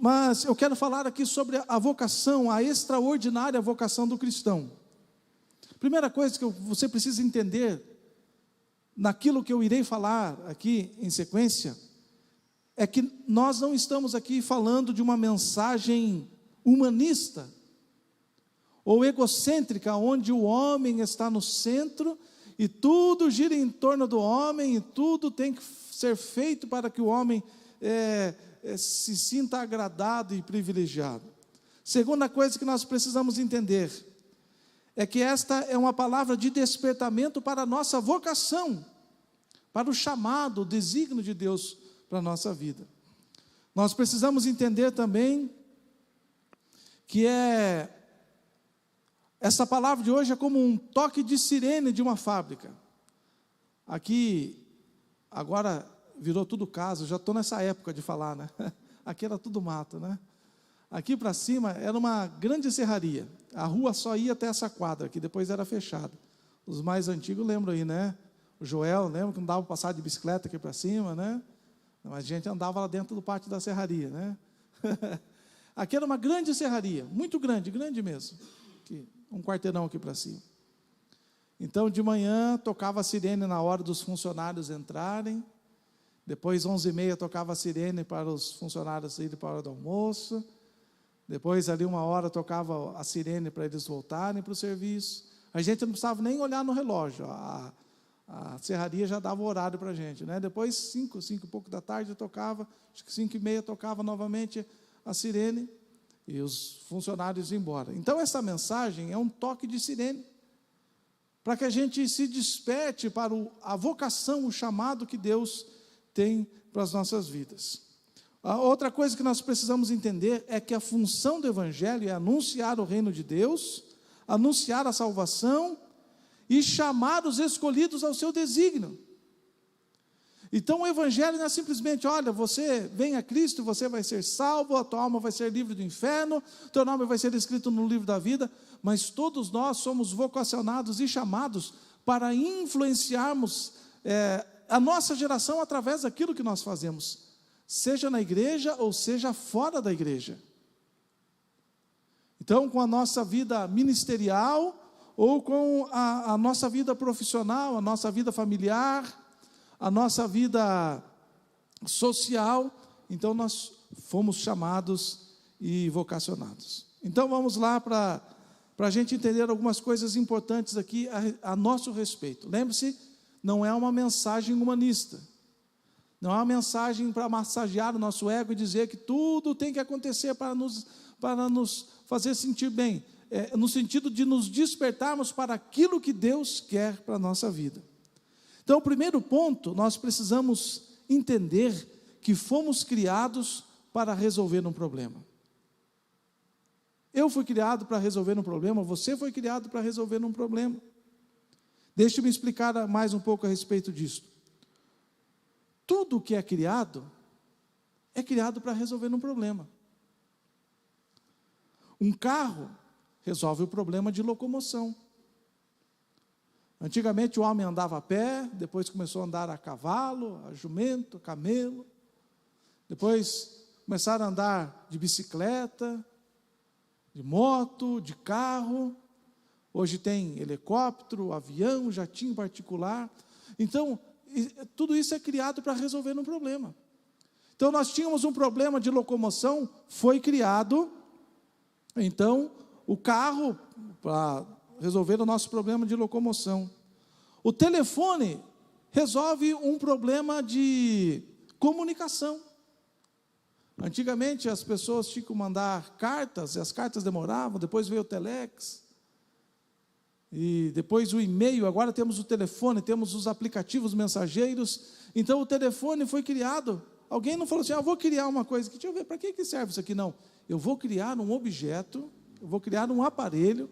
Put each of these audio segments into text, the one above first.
mas eu quero falar aqui sobre a vocação, a extraordinária vocação do cristão. Primeira coisa que você precisa entender, naquilo que eu irei falar aqui em sequência, é que nós não estamos aqui falando de uma mensagem humanista, ou egocêntrica, onde o homem está no centro, e tudo gira em torno do homem, e tudo tem que ser feito para que o homem se sinta agradado e privilegiado. Segunda coisa que nós precisamos entender, é que esta é uma palavra de despertamento para a nossa vocação, para o chamado, o desígnio de Deus para a nossa vida. Nós precisamos entender também que essa palavra de hoje é como um toque de sirene de uma fábrica. Aqui, agora virou tudo casa, já estou nessa época de falar, né? Aqui era tudo mato, né? Aqui para cima era uma grande serraria, a rua só ia até essa quadra, que depois era fechada. Os mais antigos lembram aí, né? O Joel, lembra que não dava para passar de bicicleta aqui para cima, né? Mas a gente andava lá dentro do pátio da serraria, né? Aqui era uma grande serraria, muito grande, grande mesmo. Aqui, um quarteirão aqui para cima. Então, de manhã, tocava a sirene na hora dos funcionários entrarem. Depois, 11h30, tocava a sirene para os funcionários irem para a hora do almoço. Depois, ali 1h, tocava a sirene para eles voltarem para o serviço. A gente não precisava nem olhar no relógio. A serraria já dava o horário para a gente, né? Depois, 5 e pouco da tarde, tocava, acho que 5h30, tocava novamente a sirene, e os funcionários iam embora. Então, essa mensagem é um toque de sirene, para que a gente se desperte para a vocação, o chamado que Deus tem para as nossas vidas. A outra coisa que nós precisamos entender é que a função do Evangelho é anunciar o reino de Deus, anunciar a salvação e chamar os escolhidos ao seu desígnio. Então o Evangelho não é simplesmente, olha, você vem a Cristo, você vai ser salvo, a tua alma vai ser livre do inferno, teu nome vai ser escrito no livro da vida, mas todos nós somos vocacionados e chamados para influenciarmos a nossa geração através daquilo que nós fazemos, seja na igreja ou seja fora da igreja. Então, com a nossa vida ministerial, ou com a nossa vida profissional, a nossa vida familiar, a nossa vida social, então nós fomos chamados e vocacionados. Então vamos lá para a gente entender algumas coisas importantes aqui a nosso respeito. Lembre-se, não é uma mensagem humanista, não é uma mensagem para massagear o nosso ego e dizer que tudo tem que acontecer para nos fazer sentir bem, no sentido de nos despertarmos para aquilo que Deus quer para a nossa vida. Então, o primeiro ponto, nós precisamos entender que fomos criados para resolver um problema. Eu fui criado para resolver um problema, você foi criado para resolver um problema. Deixe-me explicar mais um pouco a respeito disso. Tudo que é criado para resolver um problema. Um carro resolve o problema de locomoção. Antigamente o homem andava a pé, depois começou a andar a cavalo, a jumento, a camelo. Depois começaram a andar de bicicleta, de moto, de carro. Hoje tem helicóptero, avião, jatinho particular. Então, tudo isso é criado para resolver um problema. Então, nós tínhamos um problema de locomoção, foi criado, então, o carro para resolver o nosso problema de locomoção. O telefone resolve um problema de comunicação. Antigamente as pessoas tinham que mandar cartas, e as cartas demoravam, depois veio o telex, e depois o e-mail, agora temos o telefone, temos os aplicativos mensageiros. Então o telefone foi criado. Alguém não falou assim, vou criar uma coisa aqui, deixa eu ver, para que serve isso aqui? Não, eu vou criar um objeto, eu vou criar um aparelho,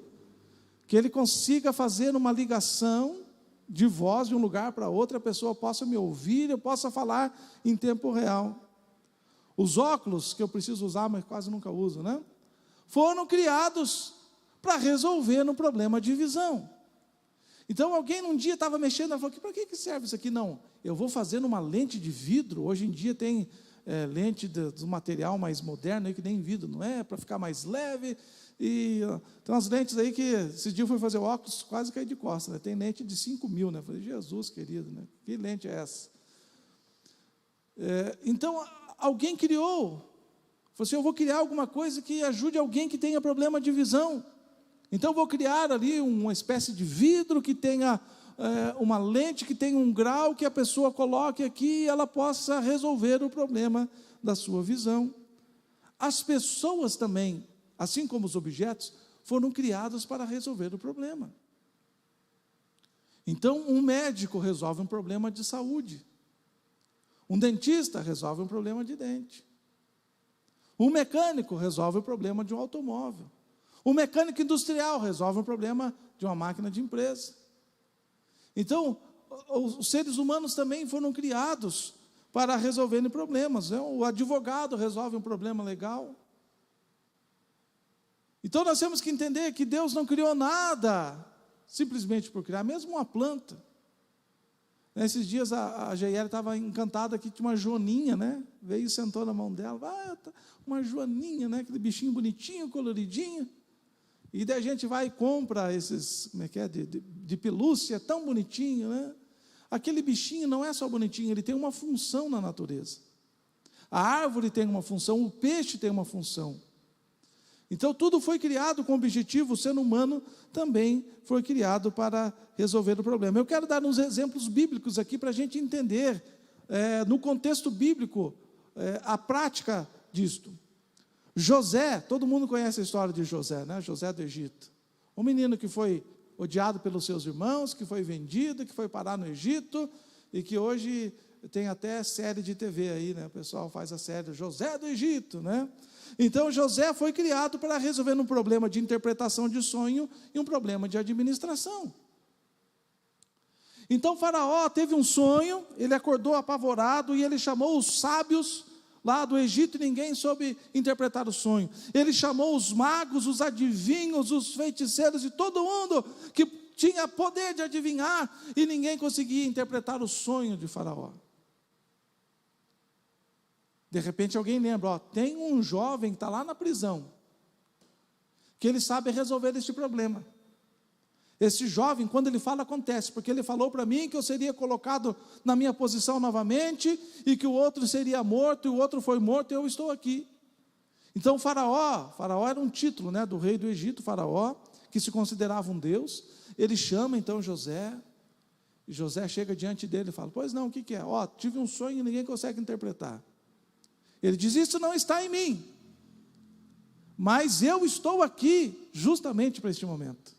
que ele consiga fazer uma ligação de voz de um lugar para outro, a pessoa possa me ouvir, eu possa falar em tempo real. Os óculos, que eu preciso usar, mas quase nunca uso, né? Foram criados para resolver um problema de visão. Então, alguém um dia estava mexendo, ela falou, para que serve isso aqui? Não, eu vou fazer uma lente de vidro, hoje em dia tem lente do material mais moderno, aí, que nem vidro, não é? Para ficar mais leve. E tem umas lentes aí que, esse dia eu fui fazer óculos, quase caí de costas, né? Tem lente de 5.000, né? Eu falei, Jesus querido, né? Que lente é essa? Então, alguém criou, falou assim, eu vou criar alguma coisa que ajude alguém que tenha problema de visão. Então, eu vou criar ali uma espécie de vidro que tenha uma lente, que tenha um grau, que a pessoa coloque aqui e ela possa resolver o problema da sua visão. As pessoas também, assim como os objetos, foram criados para resolver o problema. Então, um médico resolve um problema de saúde. Um dentista resolve um problema de dente. Um mecânico resolve o problema de um automóvel. Um mecânico industrial resolve o problema de uma máquina de empresa. Então, os seres humanos também foram criados para resolverem problemas, né? O advogado resolve um problema legal. Então, nós temos que entender que Deus não criou nada simplesmente por criar, mesmo uma planta. Nesses dias a Jair estava encantada que tinha uma joaninha, né? Veio e sentou na mão dela. Uma joaninha, né? Aquele bichinho bonitinho, coloridinho. E daí a gente vai e compra esses, como é que é, de pelúcia, tão bonitinho, né? Aquele bichinho não é só bonitinho, ele tem uma função na natureza. A árvore tem uma função, o peixe tem uma função. Então, tudo foi criado com objetivo, o ser humano também foi criado para resolver o problema. Eu quero dar uns exemplos bíblicos aqui para a gente entender, no contexto bíblico, a prática disto. José, todo mundo conhece a história de José, né? José do Egito. Um menino que foi odiado pelos seus irmãos, que foi vendido, que foi parar no Egito, e que hoje tem até série de TV aí, né? O pessoal faz a série José do Egito, né? Então, José foi criado para resolver um problema de interpretação de sonho e um problema de administração. Então, Faraó teve um sonho, ele acordou apavorado e ele chamou os sábios lá do Egito e ninguém soube interpretar o sonho. Ele chamou os magos, os adivinhos, os feiticeiros e todo mundo que tinha poder de adivinhar e ninguém conseguia interpretar o sonho de Faraó. De repente alguém lembra, tem um jovem que está lá na prisão, que ele sabe resolver este problema. Esse jovem, quando ele fala, acontece, porque ele falou para mim que eu seria colocado na minha posição novamente, e que o outro seria morto, e o outro foi morto, e eu estou aqui. Então Faraó era um título, né, do rei do Egito, Faraó, que se considerava um deus. Ele chama então José, e José chega diante dele e fala, pois não, o que é? Tive um sonho e ninguém consegue interpretar. Ele diz, isso não está em mim, mas eu estou aqui justamente para este momento.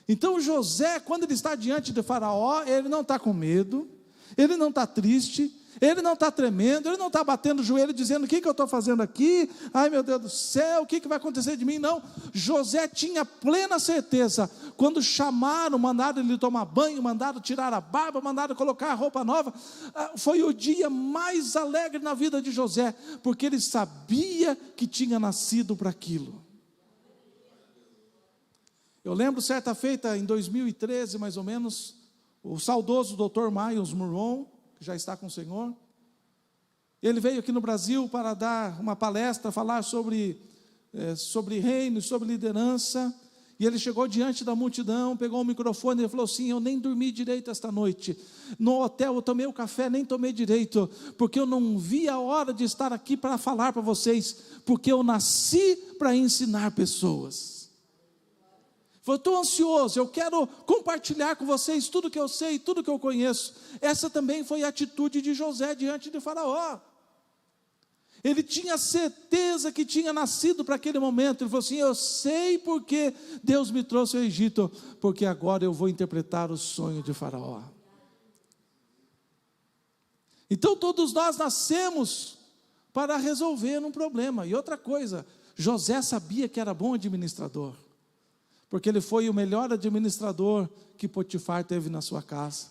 Então José, quando ele está diante de Faraó, ele não está com medo, ele não está triste, ele não está tremendo, ele não está batendo o joelho dizendo, o que eu estou fazendo aqui? Ai meu Deus do céu, o que vai acontecer de mim? Não, José tinha plena certeza, quando chamaram, mandaram ele tomar banho, mandaram tirar a barba, mandaram colocar a roupa nova, foi o dia mais alegre na vida de José, porque ele sabia que tinha nascido para aquilo. Eu lembro certa feita, em 2013 mais ou menos, o saudoso Dr. Miles Monroe, que já está com o Senhor, ele veio aqui no Brasil para dar uma palestra, falar sobre reino, sobre liderança, e ele chegou diante da multidão, pegou o microfone e falou assim, eu nem dormi direito esta noite, no hotel eu tomei o café, nem tomei direito, porque eu não vi a hora de estar aqui para falar para vocês, porque eu nasci para ensinar pessoas. Eu estou ansioso, eu quero compartilhar com vocês tudo que eu sei, tudo que eu conheço. Essa também foi a atitude de José diante de Faraó. Ele tinha certeza que tinha nascido para aquele momento. Ele falou assim, eu sei porque Deus me trouxe ao Egito, porque agora eu vou interpretar o sonho de Faraó. Então todos nós nascemos para resolver um problema. E outra coisa, José sabia que era bom administrador, porque ele foi o melhor administrador que Potifar teve na sua casa,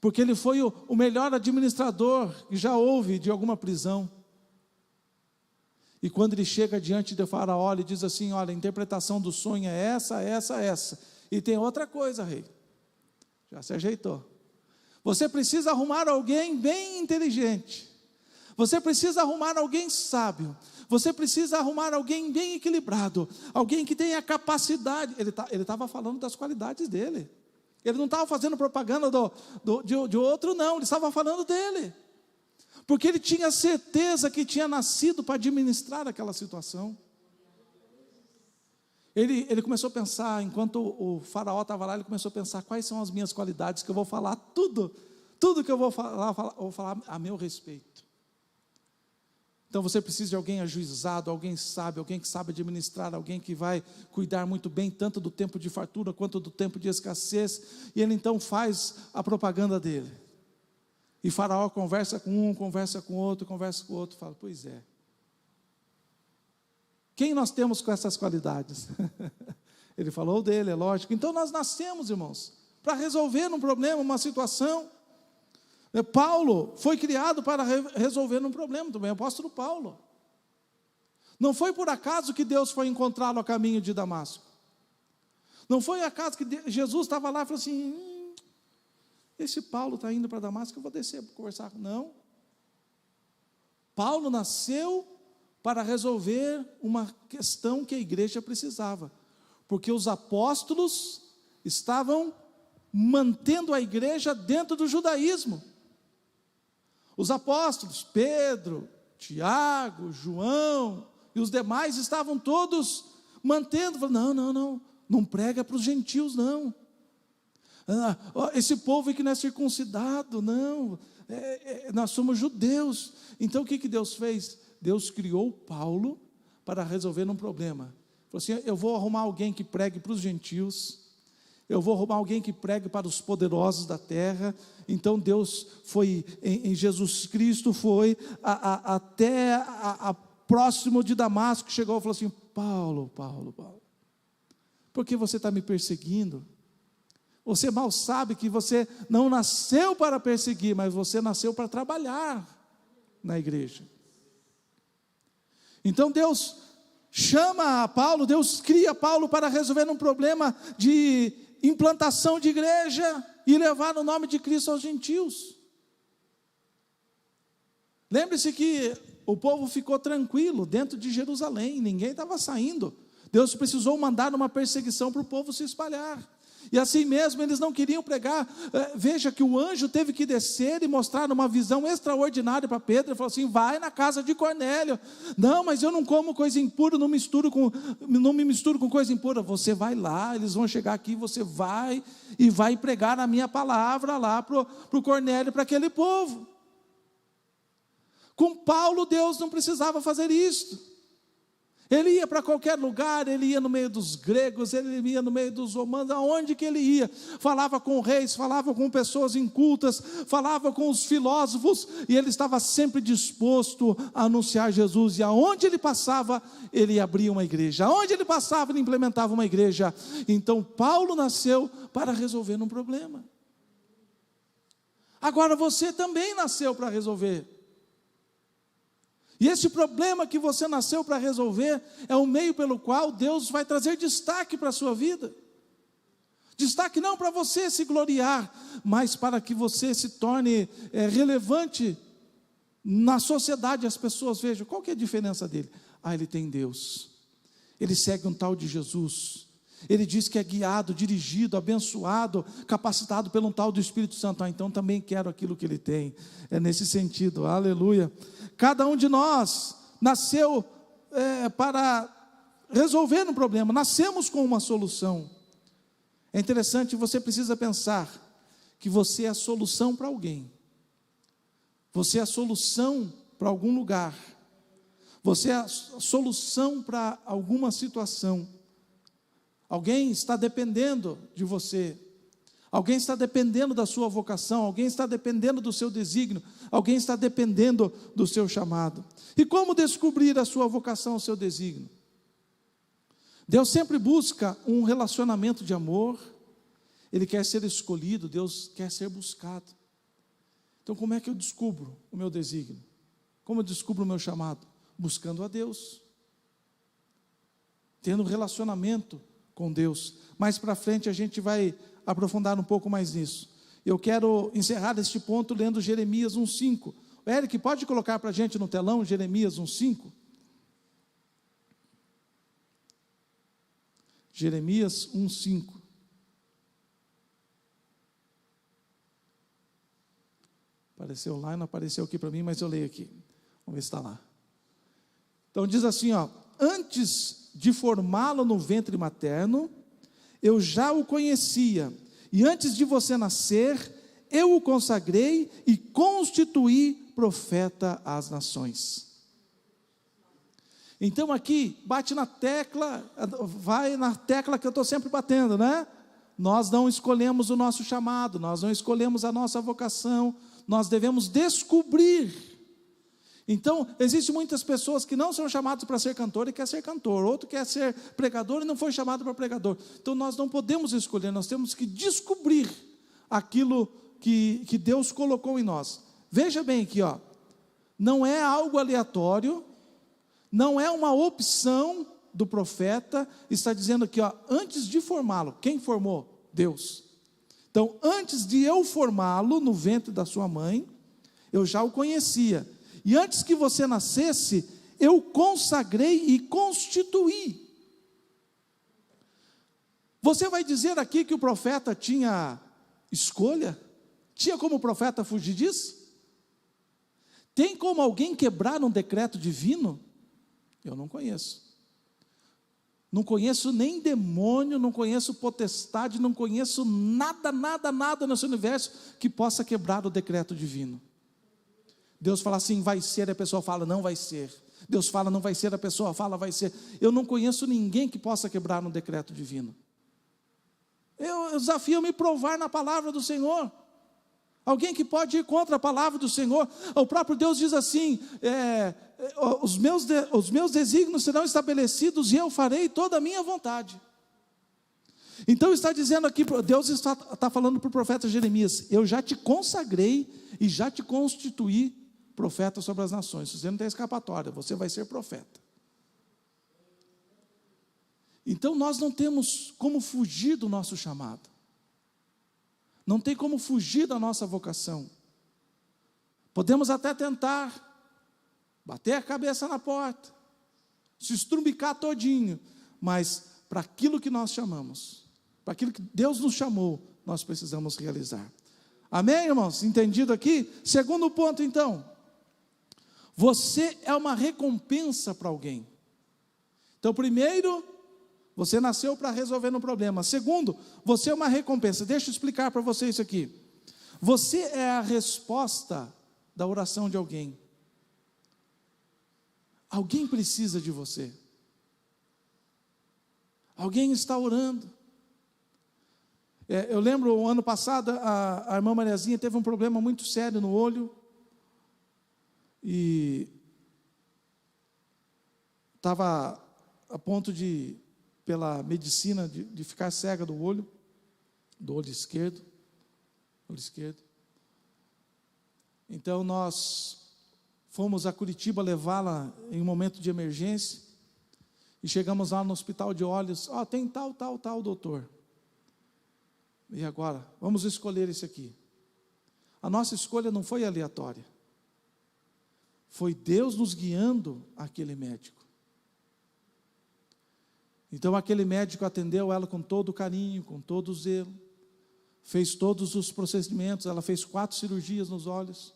porque ele foi o melhor administrador que já houve de alguma prisão. E quando ele chega diante de Faraó, ele diz assim, olha, a interpretação do sonho é essa, e tem outra coisa, rei, já se ajeitou, você precisa arrumar alguém bem inteligente, Você precisa arrumar alguém sábio. Você precisa arrumar alguém bem equilibrado. Alguém que tenha capacidade. Ele estava falando das qualidades dele. Ele não estava fazendo propaganda de outro, não. Ele estava falando dele. Porque ele tinha certeza que tinha nascido para administrar aquela situação. Ele começou a pensar, enquanto o faraó estava lá, ele começou a pensar, quais são as minhas qualidades, que eu vou falar tudo que eu vou falar a meu respeito. Então você precisa de alguém ajuizado, alguém sábio, alguém que sabe administrar, alguém que vai cuidar muito bem, tanto do tempo de fartura, quanto do tempo de escassez, e ele então faz a propaganda dele. E faraó conversa com um, conversa com outro, fala, pois é. Quem nós temos com essas qualidades? Ele falou dele, é lógico. Então nós nascemos, irmãos, para resolver um problema, uma situação. Paulo foi criado para resolver um problema também, o apóstolo Paulo. Não foi por acaso que Deus foi encontrá-lo a caminho de Damasco. Não foi acaso que Jesus estava lá e falou assim, esse Paulo está indo para Damasco, eu vou descer para conversar. Não. Paulo nasceu para resolver uma questão que a igreja precisava, porque os apóstolos estavam mantendo a igreja dentro do judaísmo. Os apóstolos, Pedro, Tiago, João e os demais estavam todos mantendo, falando, não prega para os gentios não, esse povo que não é circuncidado, não, nós somos judeus. Então o que Deus fez? Deus criou Paulo para resolver um problema. Falou assim, eu vou arrumar alguém que pregue para os gentios, eu vou arrumar alguém que pregue para os poderosos da terra. Então Deus foi, em Jesus Cristo, foi até próximo de Damasco, chegou e falou assim, Paulo, por que você está me perseguindo? Você mal sabe que você não nasceu para perseguir, mas você nasceu para trabalhar na igreja. Então Deus chama Paulo, Deus cria Paulo para resolver um problema de implantação de igreja e levar o nome de Cristo aos gentios. Lembre-se que o povo ficou tranquilo dentro de Jerusalém, ninguém estava saindo. Deus precisou mandar uma perseguição para o povo se espalhar. E assim mesmo eles não queriam pregar. Veja que o anjo teve que descer e mostrar uma visão extraordinária para Pedro. Ele falou assim, vai na casa de Cornélio. Não, mas eu não como coisa impura, não me misturo com coisa impura. Você vai lá, eles vão chegar aqui, você vai e vai pregar a minha palavra lá para o Cornélio, para aquele povo. Com Paulo, Deus não precisava fazer isso. Ele ia para qualquer lugar, ele ia no meio dos gregos, ele ia no meio dos romanos, aonde que ele ia, falava com reis, falava com pessoas incultas, falava com os filósofos, e ele estava sempre disposto a anunciar Jesus, e aonde ele passava, ele abria uma igreja, aonde ele passava, ele implementava uma igreja. Então Paulo nasceu para resolver um problema. Agora você também nasceu para resolver. E esse problema que você nasceu para resolver é o meio pelo qual Deus vai trazer destaque para a sua vida. Destaque não para você se gloriar, mas para que você se torne relevante na sociedade. As pessoas vejam, qual que é a diferença dele? Ele tem Deus, ele segue um tal de Jesus, ele diz que é guiado, dirigido, abençoado, capacitado pelo um tal do Espírito Santo. Então também quero aquilo que ele tem. É nesse sentido, aleluia. Cada um de nós nasceu para resolver um problema, nascemos com uma solução. É interessante, você precisa pensar que você é a solução para alguém, você é a solução para algum lugar, você é a solução para alguma situação. Alguém está dependendo de você, alguém está dependendo da sua vocação, alguém está dependendo do seu desígnio, alguém está dependendo do seu chamado. E como descobrir a sua vocação, o seu desígnio? Deus sempre busca um relacionamento de amor, Ele quer ser escolhido, Deus quer ser buscado. Então como é que eu descubro o meu desígnio? Como eu descubro o meu chamado? Buscando a Deus, tendo relacionamento com Deus. Mais para frente a gente vai aprofundar um pouco mais nisso. Eu quero encerrar este ponto lendo Jeremias 1:5. Eric, pode colocar para a gente no telão Jeremias 1:5? Jeremias 1:5. Apareceu lá e não apareceu aqui para mim, mas eu leio aqui. Vamos ver se está lá. Então diz assim, ó: antes de formá-lo no ventre materno, eu já o conhecia, e antes de você nascer, eu o consagrei e constituí profeta às nações. Então aqui, bate na tecla, vai na tecla que eu estou sempre batendo, né? Nós não escolhemos o nosso chamado, nós não escolhemos a nossa vocação, nós devemos descobrir. Então, existem muitas pessoas que não são chamadas para ser cantor e quer ser cantor, outro quer ser pregador e não foi chamado para pregador. Então, nós não podemos escolher, nós temos que descobrir aquilo que Deus colocou em nós. Veja bem aqui, ó, não é algo aleatório, não é uma opção do profeta, está dizendo aqui, ó, antes de formá-lo. Quem formou? Deus. Então, antes de eu formá-lo no ventre da sua mãe, eu já o conhecia. E antes que você nascesse, eu consagrei e constituí. Você vai dizer aqui que o profeta tinha escolha? Tinha como o profeta fugir disso? Tem como alguém quebrar um decreto divino? Eu não conheço. Não conheço nem demônio, não conheço potestade, não conheço nada nesse universo que possa quebrar o decreto divino. Deus fala assim, vai ser, a pessoa fala, não vai ser. Deus fala, não vai ser, a pessoa fala, vai ser. Eu não conheço ninguém que possa quebrar um decreto divino. Eu desafio a me provar na palavra do Senhor. Alguém que pode ir contra a palavra do Senhor. O próprio Deus diz assim, os meus desígnios serão estabelecidos e eu farei toda a minha vontade. Então está dizendo aqui, Deus está falando para o profeta Jeremias, eu já te consagrei e já te constituí profeta sobre as nações. Você não tem escapatória, você vai ser profeta. Então nós não temos como fugir do nosso chamado. Não tem como fugir da nossa vocação. Podemos até tentar, bater a cabeça na porta, se estrumbicar todinho, mas para aquilo que nós chamamos, para aquilo que Deus nos chamou, nós precisamos realizar. Amém, irmãos? Entendido aqui? Segundo ponto, então, você é uma recompensa para alguém. Então, primeiro, você nasceu para resolver um problema. Segundo, você é uma recompensa. Deixa eu explicar para você isso aqui. Você é a resposta da oração de alguém. Alguém precisa de você. Alguém está orando. Eu lembro, o ano passado, a irmã Mariazinha teve um problema muito sério no olho. E estava a ponto de, pela medicina, de ficar cega do olho esquerdo. Então nós fomos a Curitiba levá-la em um momento de emergência, e chegamos lá no hospital de olhos, tem tal doutor. E agora, vamos escolher esse aqui. A nossa escolha não foi aleatória. Foi Deus nos guiando àquele médico. Então aquele médico atendeu ela com todo carinho, com todo zelo, fez todos os procedimentos, ela fez 4 cirurgias nos olhos,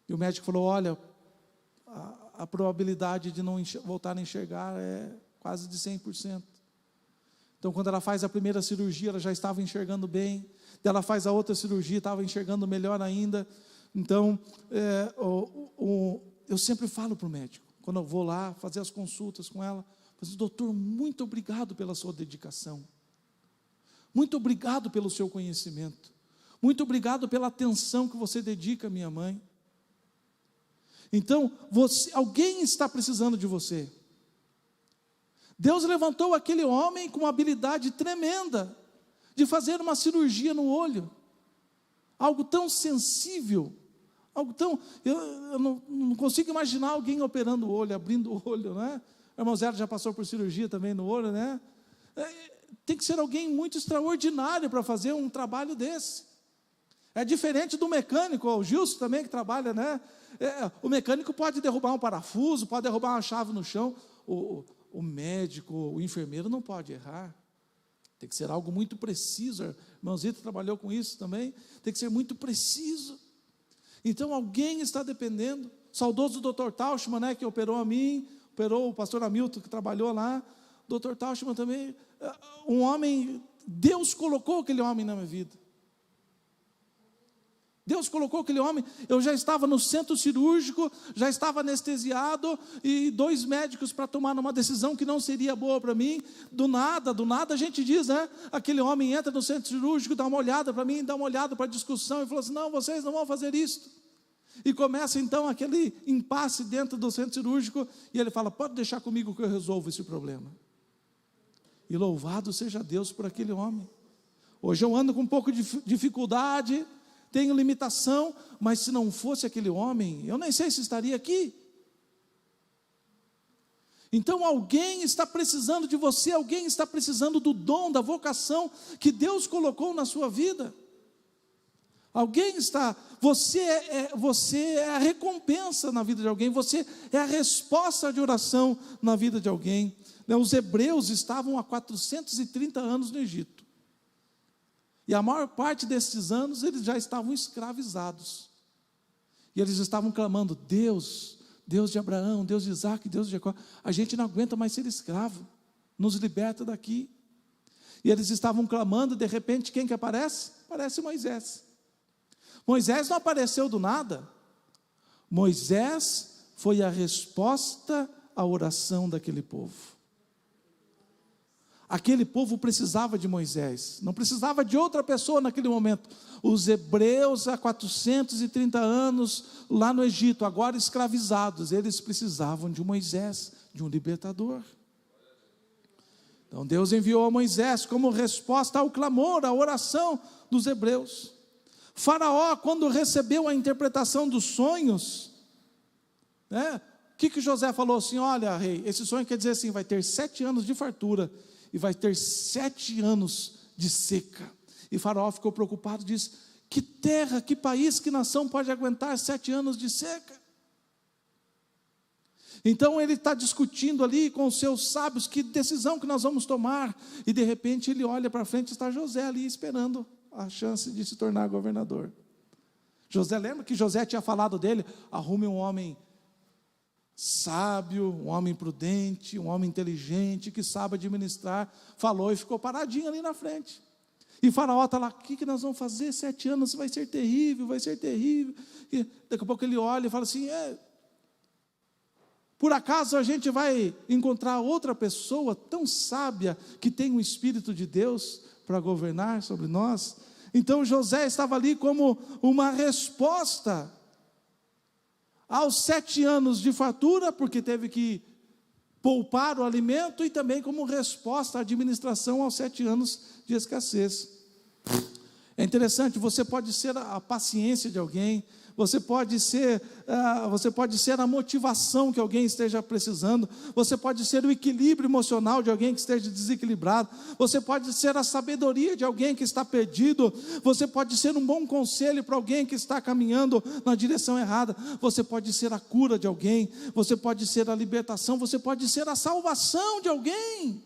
e o médico falou, olha, a probabilidade de não voltar a enxergar é quase de 100%. Então quando ela faz a primeira cirurgia, ela já estava enxergando bem, ela faz a outra cirurgia, estava enxergando melhor ainda. Então, eu sempre falo para o médico, quando eu vou lá fazer as consultas com ela, doutor, muito obrigado pela sua dedicação, muito obrigado pelo seu conhecimento, muito obrigado pela atenção que você dedica à minha mãe. Então, alguém está precisando de você. Deus levantou aquele homem com uma habilidade tremenda, de fazer uma cirurgia no olho, algo tão sensível, algo tão, eu não consigo imaginar alguém operando o olho, abrindo o olho, né? O irmão Zé já passou por cirurgia também no olho, né? Tem que ser alguém muito extraordinário para fazer um trabalho desse. É diferente do mecânico, o Gilson também que trabalha, né? O mecânico pode derrubar um parafuso, pode derrubar uma chave no chão. O médico, o enfermeiro não pode errar. Tem que ser algo muito preciso. O irmãozito trabalhou com isso também. Tem que ser muito preciso. Então alguém está dependendo. Saudoso Dr. Tauschmann, né, que operou a mim, operou o pastor Hamilton, que trabalhou lá. Dr. Tauschmann também. Um homem, Deus colocou aquele homem na minha vida. Deus colocou aquele homem, eu já estava no centro cirúrgico, já estava anestesiado, e 2 médicos para tomar uma decisão que não seria boa para mim. Do nada a gente diz, né? Aquele homem entra no centro cirúrgico, dá uma olhada para mim, dá uma olhada para a discussão, e falou assim: não, vocês não vão fazer isso. E começa então aquele impasse dentro do centro cirúrgico, e ele fala: pode deixar comigo que eu resolvo esse problema. E louvado seja Deus por aquele homem. Hoje eu ando com um pouco de dificuldade, tenho limitação, mas se não fosse aquele homem, eu nem sei se estaria aqui. Então alguém está precisando de você, alguém está precisando do dom, da vocação que Deus colocou na sua vida. Alguém está, você é a recompensa na vida de alguém, você é a resposta de oração na vida de alguém. Os hebreus estavam há 430 anos no Egito. E a maior parte desses anos eles já estavam escravizados. E eles estavam clamando: Deus, Deus de Abraão, Deus de Isaac, Deus de Jacó, a gente não aguenta mais ser escravo, nos liberta daqui. E eles estavam clamando, e de repente quem que aparece? Aparece Moisés. Moisés não apareceu do nada. Moisés foi a resposta à oração daquele povo. Aquele povo precisava de Moisés, não precisava de outra pessoa naquele momento. Os hebreus há 430 anos lá no Egito, agora escravizados, eles precisavam de Moisés, de um libertador. Então Deus enviou a Moisés como resposta ao clamor, à oração dos hebreus. Faraó, quando recebeu a interpretação dos sonhos, né, o que José falou assim: olha, rei, esse sonho quer dizer assim, vai ter 7 anos de fartura, e vai ter 7 anos de seca. E Faraó ficou preocupado, disse: que terra, que país, que nação pode aguentar 7 anos de seca? Então ele está discutindo ali com os seus sábios, que decisão que nós vamos tomar, e de repente ele olha para frente, está José ali esperando a chance de se tornar governador. José, lembra que José tinha falado dele: arrume um homem sábio, um homem prudente, um homem inteligente, que sabe administrar. Falou e ficou paradinho ali na frente. E Faraó está lá: o que nós vamos fazer? 7 anos vai ser terrível, vai ser terrível. E daqui a pouco ele olha e fala assim: por acaso a gente vai encontrar outra pessoa tão sábia, que tem o Espírito de Deus para governar sobre nós? Então José estava ali como uma resposta aos 7 anos de fartura, porque teve que poupar o alimento, e também como resposta à administração aos 7 anos de escassez. É interessante, você pode ser a paciência de alguém, você pode ser a motivação que alguém esteja precisando, você pode ser o equilíbrio emocional de alguém que esteja desequilibrado, você pode ser a sabedoria de alguém que está perdido, você pode ser um bom conselho para alguém que está caminhando na direção errada, você pode ser a cura de alguém, você pode ser a libertação, você pode ser a salvação de alguém.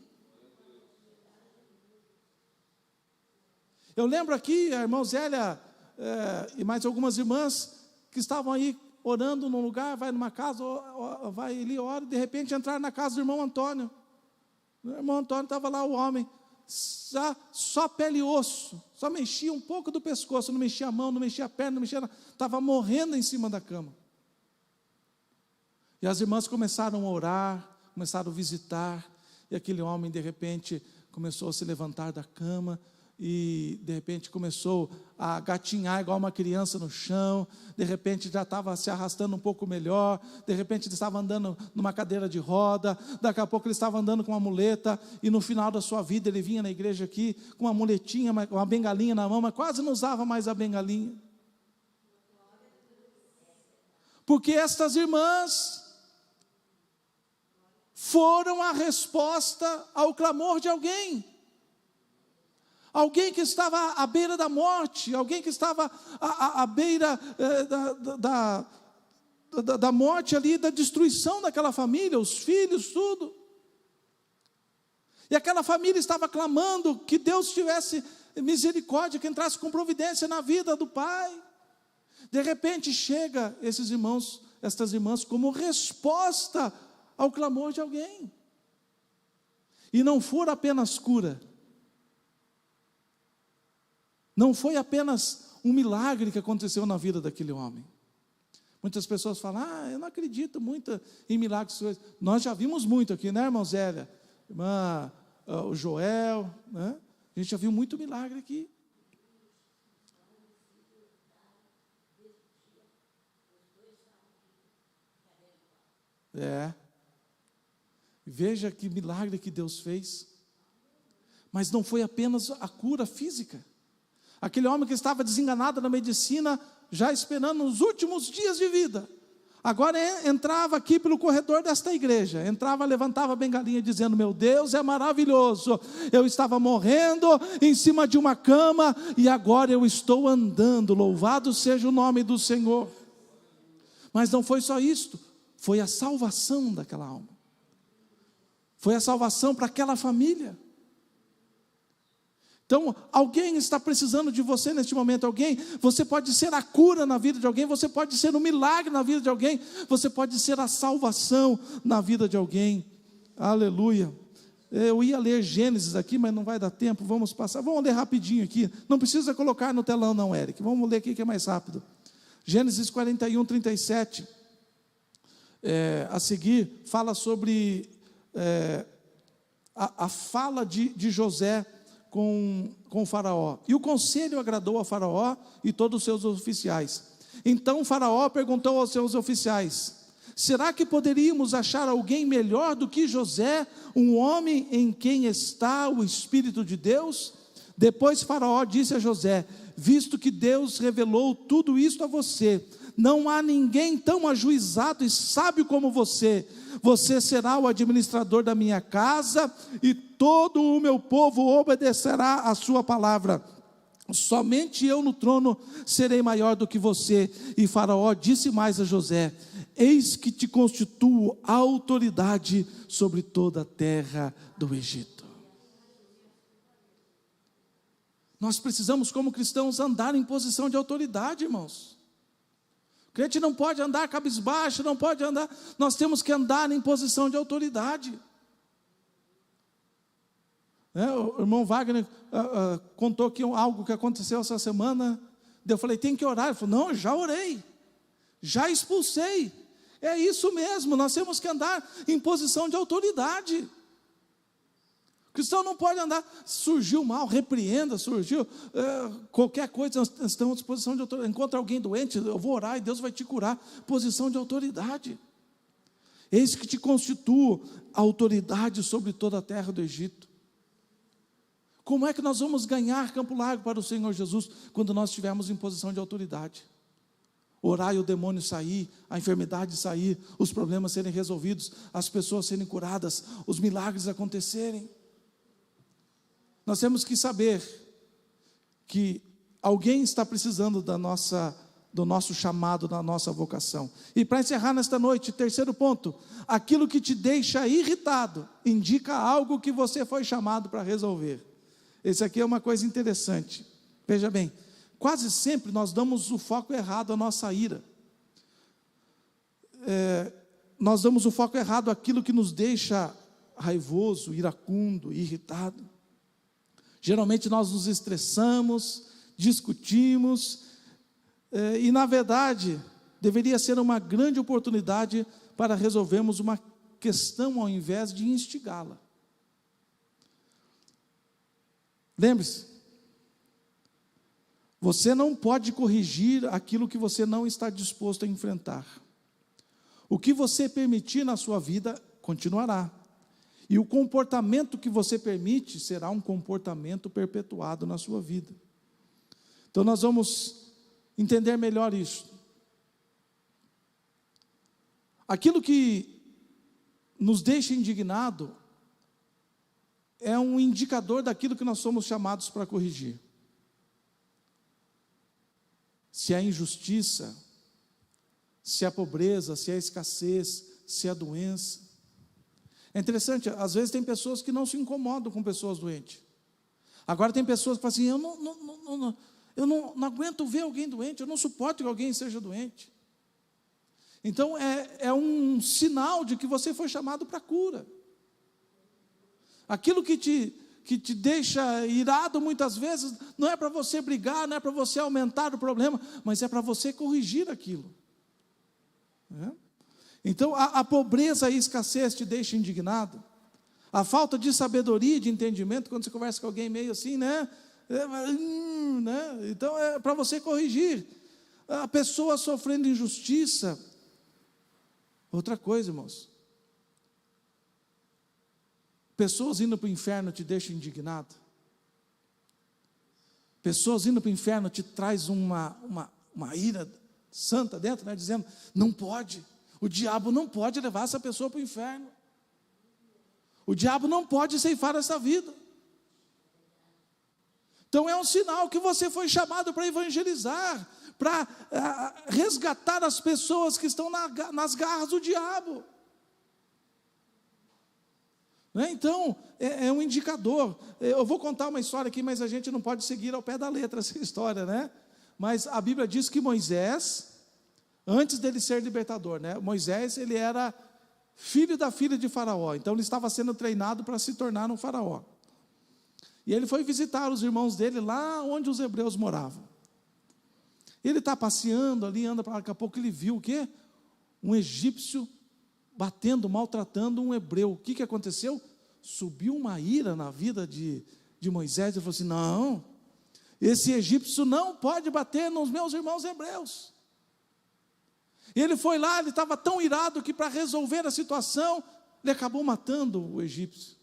Eu lembro aqui a irmã Zélia e mais algumas irmãs que estavam aí orando num lugar, vai numa casa, vai ali, ora, e de repente entraram na casa do irmão Antônio. O irmão Antônio estava lá, o homem, só pele e osso, só mexia um pouco do pescoço, não mexia a mão, não mexia a perna, não mexia nada, estava morrendo em cima da cama. E as irmãs começaram a orar, começaram a visitar, e aquele homem de repente começou a se levantar da cama, e de repente começou a gatinhar igual uma criança no chão, de repente já estava se arrastando um pouco melhor, de repente ele estava andando numa cadeira de roda, daqui a pouco ele estava andando com uma muleta, e no final da sua vida ele vinha na igreja aqui, com uma muletinha, uma bengalinha na mão, mas quase não usava mais a bengalinha, porque estas irmãs foram a resposta ao clamor de alguém. alguém que estava à beira da morte, alguém que estava à beira da morte ali, da destruição daquela família, os filhos, tudo. E aquela família estava clamando que Deus tivesse misericórdia, que entrasse com providência na vida do pai. De repente chega esses irmãos, estas irmãs, como resposta ao clamor de alguém. E não for apenas cura, não foi apenas um milagre que aconteceu na vida daquele homem. Muitas pessoas falam, eu não acredito muito em milagres. Nós já vimos muito aqui, né, irmã Zélia? Irmã, o Joel, né? A gente já viu muito milagre aqui. Veja que milagre que Deus fez. Mas não foi apenas a cura física. Aquele homem que estava desenganado na medicina, já esperando os últimos dias de vida, agora entrava aqui pelo corredor desta igreja, entrava, levantava a bengalinha dizendo, meu Deus é maravilhoso, eu estava morrendo em cima de uma cama, e agora eu estou andando, louvado seja o nome do Senhor. Mas não foi só isto, foi a salvação daquela alma, foi a salvação para aquela família. Então, alguém está precisando de você neste momento, você pode ser a cura na vida de alguém, você pode ser um milagre na vida de alguém, você pode ser a salvação na vida de alguém, aleluia. Eu ia ler Gênesis aqui, mas não vai dar tempo, vamos ler rapidinho aqui, não precisa colocar no telão não, Eric, vamos ler aqui que é mais rápido. Gênesis 41, 37, a seguir, fala sobre a fala de José, com o faraó. E o conselho agradou a faraó e todos os seus oficiais. Então o faraó perguntou aos seus oficiais, será que poderíamos achar alguém melhor do que José, um homem em quem está o Espírito de Deus? Depois faraó disse a José, visto que Deus revelou tudo isto a você, não há ninguém tão ajuizado e sábio como você será o administrador da minha casa, e todo o meu povo obedecerá a sua palavra, somente eu no trono serei maior do que você. E faraó disse mais a José, eis que te constituo autoridade sobre toda a terra do Egito. Nós precisamos como cristãos andar em posição de autoridade, irmãos. O crente não pode andar cabisbaixo, não pode andar, nós temos que andar em posição de autoridade. O irmão Wagner contou aqui algo que aconteceu essa semana, eu falei, tem que orar, ele falou, não, já orei, já expulsei, é isso mesmo, nós temos que andar em posição de autoridade. O cristão não pode andar, surgiu mal, repreenda, surgiu qualquer coisa, nós estamos em posição de autoridade. Encontra alguém doente, eu vou orar e Deus vai te curar. Posição de autoridade. Eis que te constituo autoridade sobre toda a terra do Egito. Como é que nós vamos ganhar Campo Largo para o Senhor Jesus? Quando nós estivermos em posição de autoridade. Orar e o demônio sair, a enfermidade sair, os problemas serem resolvidos, as pessoas serem curadas, os milagres acontecerem. Nós temos que saber que alguém está precisando do nosso chamado, da nossa vocação. E para encerrar nesta noite, terceiro ponto, aquilo que te deixa irritado, indica algo que você foi chamado para resolver. Esse aqui é uma coisa interessante, veja bem, quase sempre nós damos o foco errado à nossa ira. Nós damos o foco errado àquilo que nos deixa raivoso, iracundo, irritado. Geralmente nós nos estressamos, discutimos, e na verdade, deveria ser uma grande oportunidade para resolvermos uma questão ao invés de instigá-la. Lembre-se, você não pode corrigir aquilo que você não está disposto a enfrentar. O que você permitir na sua vida, continuará. E o comportamento que você permite será um comportamento perpetuado na sua vida. Então nós vamos entender melhor isso. Aquilo que nos deixa indignado é um indicador daquilo que nós somos chamados para corrigir. Se há injustiça, se há pobreza, se há escassez, se há doença. É interessante, às vezes tem pessoas que não se incomodam com pessoas doentes. Agora tem pessoas que falam assim, eu não aguento ver alguém doente, eu não suporto que alguém seja doente. Então é um sinal de que você foi chamado para a cura. Aquilo que te deixa irado muitas vezes, não é para você brigar, não é para você aumentar o problema, mas é para você corrigir aquilo. Então a pobreza e a escassez te deixam indignado. A falta de sabedoria e de entendimento, quando você conversa com alguém meio assim, né? Então é para você corrigir. A pessoa sofrendo injustiça. Outra coisa, irmãos. Pessoas indo para o inferno te deixam indignado. Pessoas indo para o inferno te traz uma ira santa dentro, né? Dizendo, não pode. O diabo não pode levar essa pessoa para o inferno. O diabo não pode ceifar essa vida. Então é um sinal que você foi chamado para evangelizar, para resgatar as pessoas que estão nas garras do diabo. Então, é um indicador. Eu vou contar uma história aqui, mas a gente não pode seguir ao pé da letra essa história, né? Mas a Bíblia diz que Moisés, antes dele ser libertador, né? Moisés, ele era filho da filha de Faraó, então ele estava sendo treinado para se tornar um faraó. E ele foi visitar os irmãos dele lá onde os hebreus moravam. Ele está passeando ali, anda para lá, daqui a pouco ele viu o quê? Um egípcio batendo, maltratando um hebreu. O que aconteceu? Subiu uma ira na vida de Moisés, ele falou assim, não, esse egípcio não pode bater nos meus irmãos hebreus. E ele foi lá, ele estava tão irado que para resolver a situação, ele acabou matando o egípcio.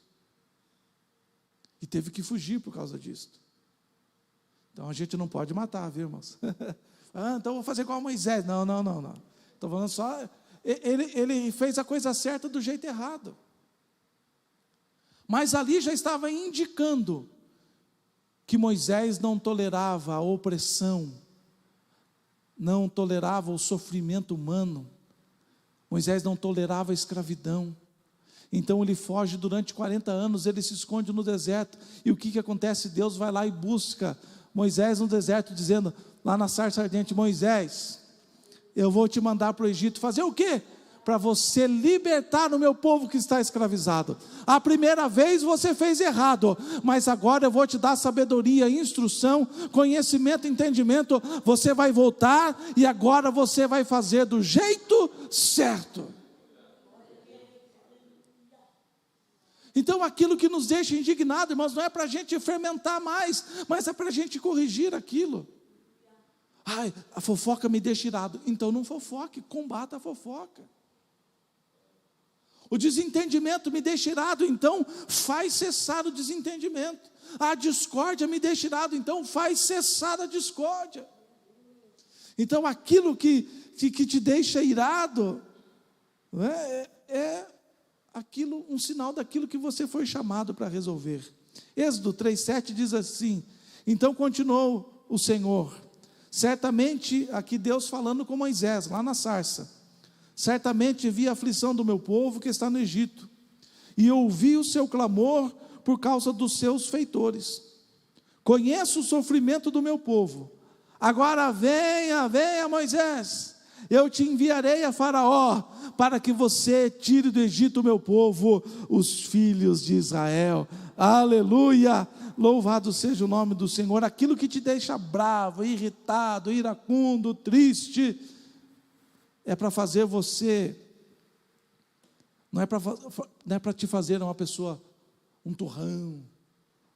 E teve que fugir por causa disso. Então a gente não pode matar, viu, irmãos? Então vou fazer igual a Moisés. Não. Estou falando só, ele fez a coisa certa do jeito errado. Mas ali já estava indicando que Moisés não tolerava a opressão, não tolerava o sofrimento humano. Moisés não tolerava a escravidão. Então ele foge durante 40 anos, ele se esconde no deserto. E o que acontece? Deus vai lá e busca Moisés no deserto, dizendo, lá na sarça ardente, Moisés, eu vou te mandar para o Egito, fazer o quê? Para você libertar o meu povo que está escravizado. A primeira vez você fez errado, mas agora eu vou te dar sabedoria, instrução, conhecimento, entendimento. Você vai voltar e agora você vai fazer do jeito certo. Então aquilo que nos deixa indignado, irmãos, não é para a gente fermentar mais, mas é para a gente corrigir aquilo. Ai, a fofoca me deixa irado. Então não fofoque, combata a fofoca. O desentendimento me deixa irado, então faz cessar o desentendimento. A discórdia me deixa irado, então faz cessar a discórdia. Então aquilo que te deixa irado, é aquilo, um sinal daquilo que você foi chamado para resolver. Êxodo 3:7 diz assim, então continuou o Senhor, certamente, aqui Deus falando com Moisés, lá na sarça, certamente vi a aflição do meu povo que está no Egito, e ouvi o seu clamor por causa dos seus feitores, conheço o sofrimento do meu povo, agora venha Moisés, eu te enviarei a Faraó, para que você tire do Egito o meu povo, os filhos de Israel. Aleluia, louvado seja o nome do Senhor. Aquilo que te deixa bravo, irritado, iracundo, triste, é para fazer você, não é para te fazer uma pessoa, um turrão,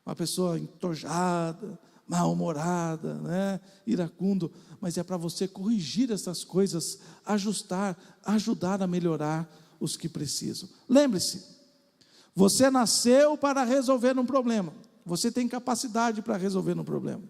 uma pessoa entojada, mal-humorada, né? Iracundo, mas é para você corrigir essas coisas, ajustar, ajudar a melhorar os que precisam. Lembre-se, você nasceu para resolver um problema, você tem capacidade para resolver um problema.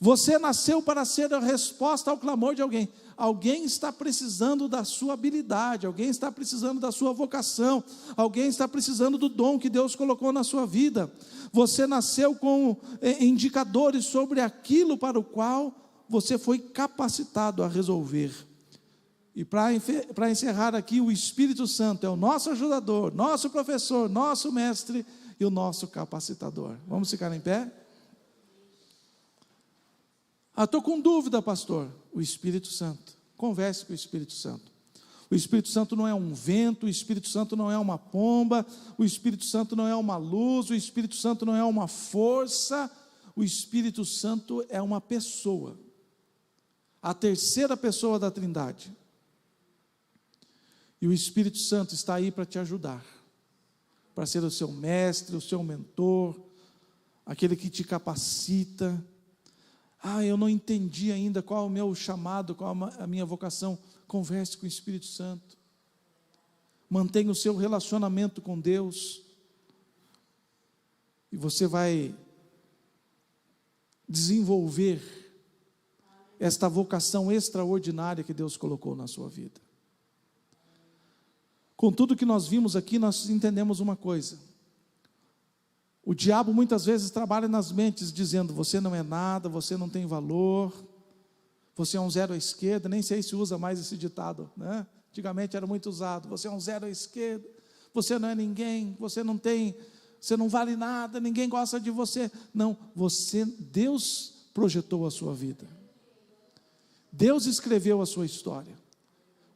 Você nasceu para ser a resposta ao clamor de alguém. Alguém está precisando da sua habilidade, alguém está precisando da sua vocação, alguém está precisando do dom que Deus colocou na sua vida. Você nasceu com indicadores sobre aquilo para o qual você foi capacitado a resolver. E para encerrar aqui, o Espírito Santo é o nosso ajudador, nosso professor, nosso mestre e o nosso capacitador. Vamos ficar em pé? Estou com dúvida, pastor. O Espírito Santo. Converse com o Espírito Santo. O Espírito Santo não é um vento, o Espírito Santo não é uma pomba, o Espírito Santo não é uma luz, o Espírito Santo não é uma força, o Espírito Santo é uma pessoa. A terceira pessoa da Trindade. E o Espírito Santo está aí para te ajudar, para ser o seu mestre, o seu mentor, aquele que te capacita. Eu não entendi ainda qual é o meu chamado, qual é a minha vocação. Converse com o Espírito Santo. Mantenha o seu relacionamento com Deus. E você vai desenvolver esta vocação extraordinária que Deus colocou na sua vida. Com tudo que nós vimos aqui, nós entendemos uma coisa. O diabo muitas vezes trabalha nas mentes dizendo: você não é nada, você não tem valor, você é um zero à esquerda. Nem sei se usa mais esse ditado, né? Antigamente era muito usado: você é um zero à esquerda, você não é ninguém, você não vale nada, ninguém gosta de você. Não, Deus projetou a sua vida, Deus escreveu a sua história,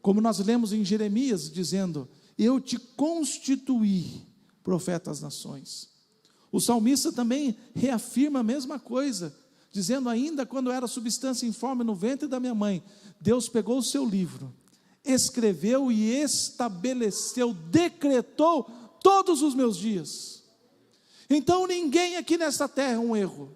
como nós lemos em Jeremias dizendo: eu te constituí profeta às nações. O salmista também reafirma a mesma coisa, dizendo: ainda quando eu era substância informe no ventre da minha mãe, Deus pegou o seu livro, escreveu e estabeleceu, decretou todos os meus dias. Então ninguém aqui nesta terra é um erro,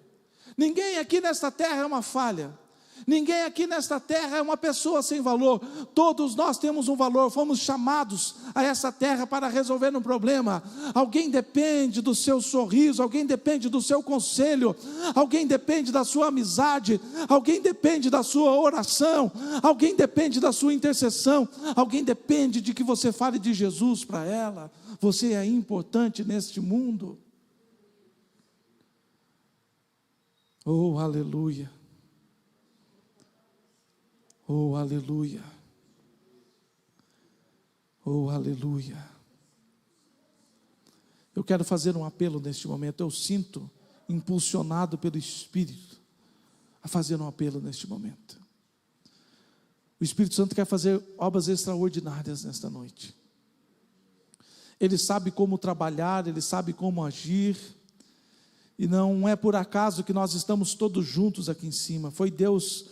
ninguém aqui nesta terra é uma falha, ninguém aqui nesta terra é uma pessoa sem valor. Todos nós temos um valor, fomos chamados a essa terra para resolver um problema. Alguém depende do seu sorriso, alguém depende do seu conselho, alguém depende da sua amizade, alguém depende da sua oração, alguém depende da sua intercessão, alguém depende de que você fale de Jesus para ela. Você é importante neste mundo. Oh, aleluia. Oh, aleluia. Oh, aleluia. Eu quero fazer um apelo neste momento. Eu sinto impulsionado pelo Espírito a fazer um apelo neste momento. O Espírito Santo quer fazer obras extraordinárias nesta noite. Ele sabe como trabalhar, ele sabe como agir. E não é por acaso que nós estamos todos juntos aqui em cima. Foi Deus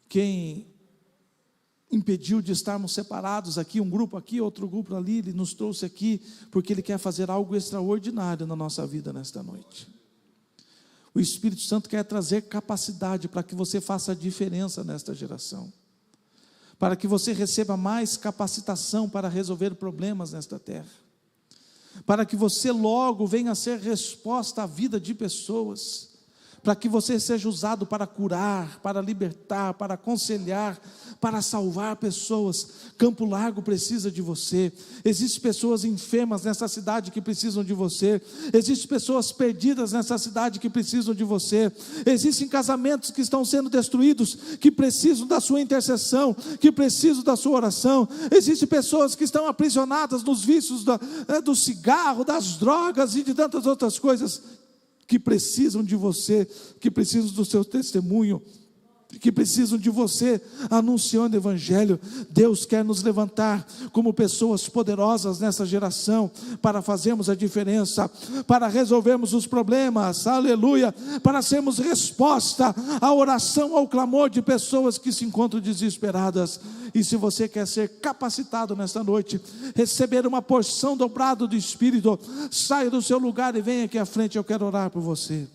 quem impediu de estarmos separados aqui, um grupo aqui, outro grupo ali. Ele nos trouxe aqui porque Ele quer fazer algo extraordinário na nossa vida nesta noite. O Espírito Santo quer trazer capacidade para que você faça a diferença nesta geração, para que você receba mais capacitação para resolver problemas nesta terra, para que você logo venha a ser resposta à vida de pessoas, para que você seja usado para curar, para libertar, para aconselhar, para salvar pessoas. Campo Largo precisa de você. Existem pessoas enfermas nessa cidade que precisam de você. Existem pessoas perdidas nessa cidade que precisam de você. Existem casamentos que estão sendo destruídos, que precisam da sua intercessão, que precisam da sua oração. Existem pessoas que estão aprisionadas nos vícios do cigarro, das drogas e de tantas outras coisas, que precisam de você, que precisam do seu testemunho, que precisam de você anunciando o Evangelho. Deus quer nos levantar como pessoas poderosas nessa geração, para fazermos a diferença, para resolvermos os problemas, aleluia, para sermos resposta à oração, ao clamor de pessoas que se encontram desesperadas. E se você quer ser capacitado nesta noite, receber uma porção dobrada do Espírito, saia do seu lugar e venha aqui à frente, eu quero orar por você.